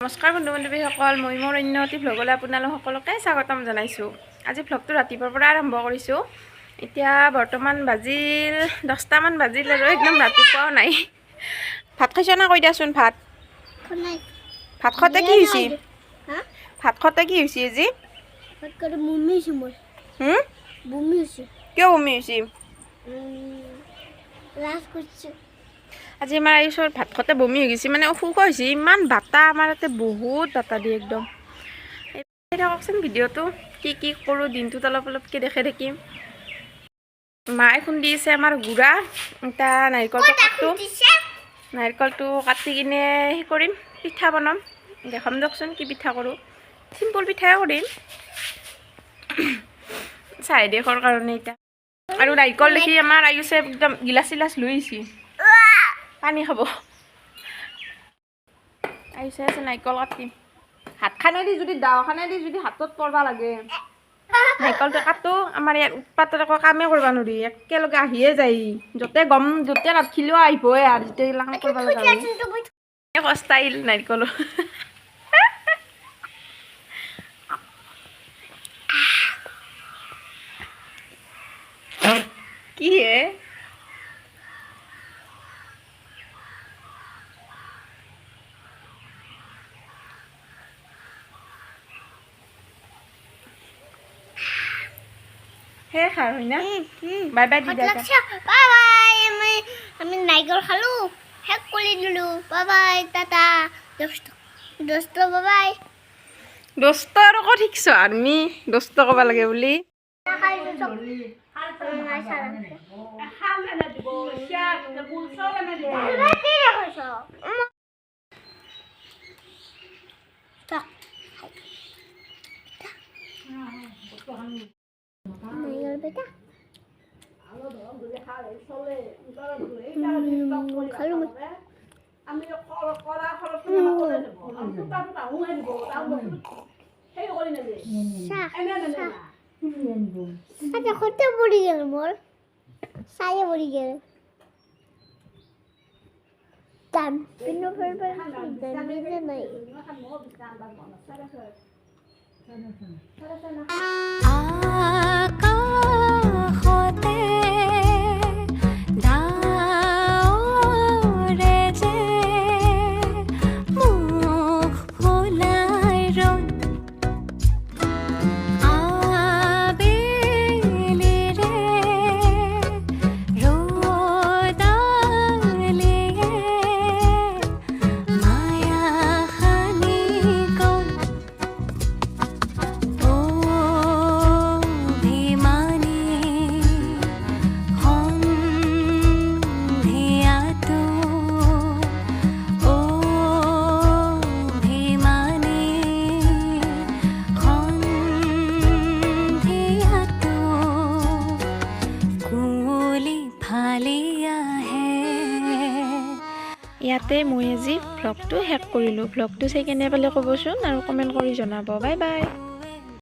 নমস্কাৰ বন্ধু বান্ধৱীসকল, মই মোৰ অন্য এটি ভ্লগলৈ আপোনালোক সকলোকে স্বাগতম জনাইছোঁ। আজি ভ্লগটো ৰাতিপুৱাৰ পৰা আৰম্ভ কৰিছোঁ। এতিয়া বৰ্তমান বাজিল 10টামান বাজিল আৰু একদম ৰাতিপুৱাও নাই। ভাত খাইছ না? কৈ দিয়াচোন। ভাত খাওঁতে কি হৈছে? ভাত খাওঁতে কি হৈছে আজি? কিয় বমি হৈছে? আজি আমাৰ আয়ুষৰ ভাত খাওঁতে বমি হৈ গৈছে, মানে অসুখ হৈছে। ইমান বাটা, আমাৰ ইয়াতে বহুত বাটা দিয়ে একদম। থাককচোন ভিডিঅ'টো, কি কৰোঁ দিনটোত অলপ অলপকৈ দেখাই থাকিম। মায়ে খুন্দি আছে আমাৰ গুড়া। এতিয়া নাৰিকলটো কাটি কিনে সেই কৰিম, পিঠা বনাম। দেখাম দিয়কচোন কি পিঠা কৰোঁ। চিম্পুল পিঠাই কৰিম চাই দেশৰ কাৰণে। এতিয়া আৰু নাৰিকল দেখি আমাৰ আয়ুষে একদম গিলাচ চিলাচ লৈ আহিছে, পানী খাব। আহিছে আছে নাৰিকল কাটিম। হাতখানেদি যদি দাৱাখানেদি যদি হাতত পৰবা লাগে, নাৰিকলটো কাটো। আমাৰ ইয়াৰ উৎপাতত একো কামেই কৰিব নোৱাৰি, একেলগে আহিয়ে যায়। য'তে গম য'তে নাথিলেও আহিবই আৰু যেতিয়া এইগিলাখন কৰিব লগা ষ্টাইল নাৰিকল। কি হে হে খাৰ হয় না? Bye by the da. Bye bye. আমি নাৰিকল খালো, শেষ কৰি দিলো। Bye bye, Tata. দোস্ত বাই বাই। দোস্ত আৰু ক'ত শিকছ? আমি দোস্ত ক'ব লাগে বুলি। খতে পৰি গেল, মোৰ চায়ে পৰি গেল। টান কিন্তু নাই। ইয়াতে মই আজি ভ্লগটো শেষ কৰিলোঁ। ভ্লগটো চাই কেনে পালে ক'বচোন আৰু কমেণ্ট কৰি জনাব। Bye bye.